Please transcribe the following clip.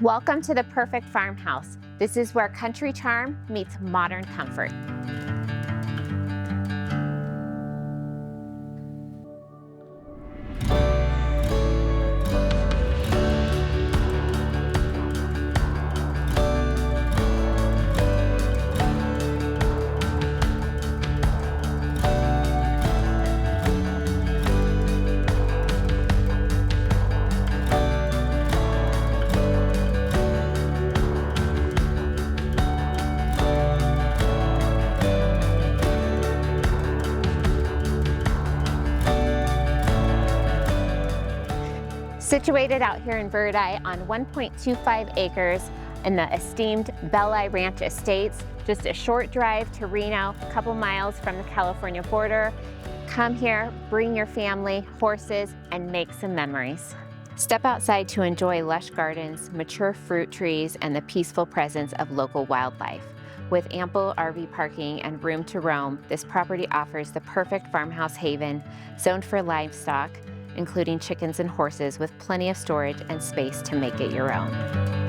Welcome to the perfect farmhouse. This is where country charm meets modern comfort. Situated out here in Verde on 1.25 acres in the esteemed Belli Ranch Estates, just a short drive to Reno, a couple miles from the California border. Come here, bring your family, horses, and make some memories. Step outside to enjoy lush gardens, mature fruit trees, and the peaceful presence of local wildlife. With ample RV parking and room to roam, this property offers the perfect farmhouse haven, zoned for livestock, including chickens and horses, with plenty of storage and space to make it your own.